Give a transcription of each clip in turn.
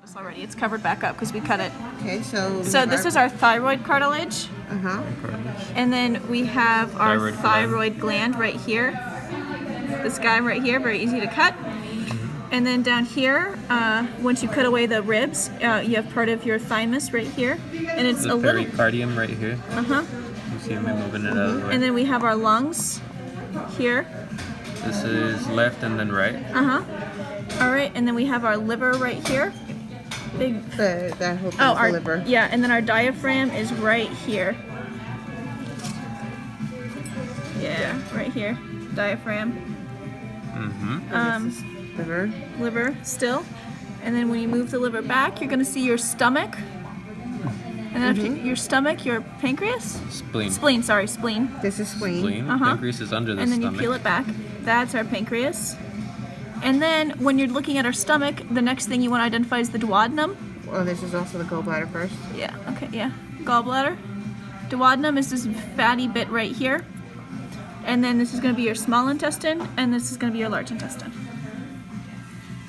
This already. It's covered back up because we cut it. Okay, so this is our thyroid cartilage. Cartilage. And then we have our thyroid gland right here. This guy right here, very easy to cut. And then down here, once you cut away the ribs, you have part of your thymus right here. And it's the pericardium right here. You see me moving it out of the way. And then we have our lungs here. This is left and then right. All right, and then we have our liver right here. Big. That whole thing's our the liver. Yeah, and then our diaphragm is right here. Yeah, right here, diaphragm. Liver still, and then when you move the liver back, you're gonna see your stomach. And after your stomach, your pancreas? Spleen. Spleen. This is spleen. Pancreas is under the And then stomach. you peel it back. That's our pancreas. And then when you're looking at our stomach, the next thing you want to identify is the duodenum. Oh, this is also the gallbladder first. Yeah, okay, yeah. Gallbladder. Duodenum is this fatty bit right here. And then this is going to be your small intestine, and this is going to be your large intestine.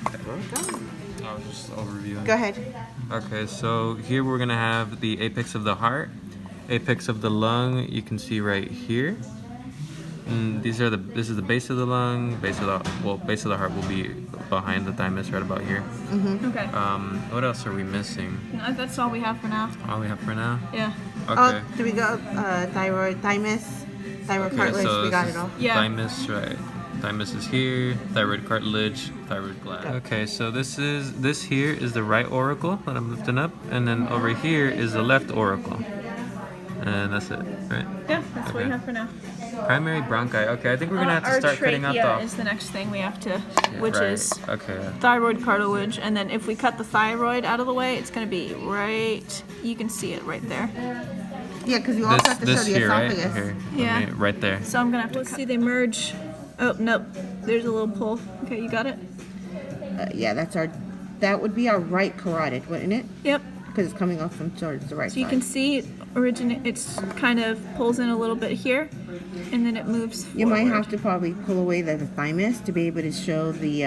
I was just overviewing. Go ahead. Okay, so here we're gonna have the apex of the heart, apex of the lung. You can see right here. And this is the base of the lung. Base of the heart will be behind the thymus, right about here. Okay. What else are we missing? No, that's all we have for now. All we have for now. Yeah. Okay. Oh, do we go thyroid, thymus, thyroid cartilage? So we got this it all. is Yeah. Thymus, right? Thymus is here. Thyroid cartilage, thyroid gland. Okay, so this here is the right auricle that I'm lifting up, and then over here is the left auricle, and that's it, right? Yeah, that's what we have for now. Primary bronchi. Okay, I think we're gonna have to start cutting out Our the. is the next thing we have to, which is okay. thyroid cartilage, and then if we cut the thyroid out of the way, it's going to be right. You can see it right there. Yeah, because you also have to show This the here, right? esophagus. Here. Yeah. Okay, right there. So I'm gonna have to see they merge. Oh nope, there's a little pull. Okay, you got it. Yeah, that would be our right carotid, wouldn't it? Yep. Because it's coming off from towards the right So side. you can see it's kind of pulls in a little bit here, and then it moves forward. You might have to probably pull away the thymus to be able to show the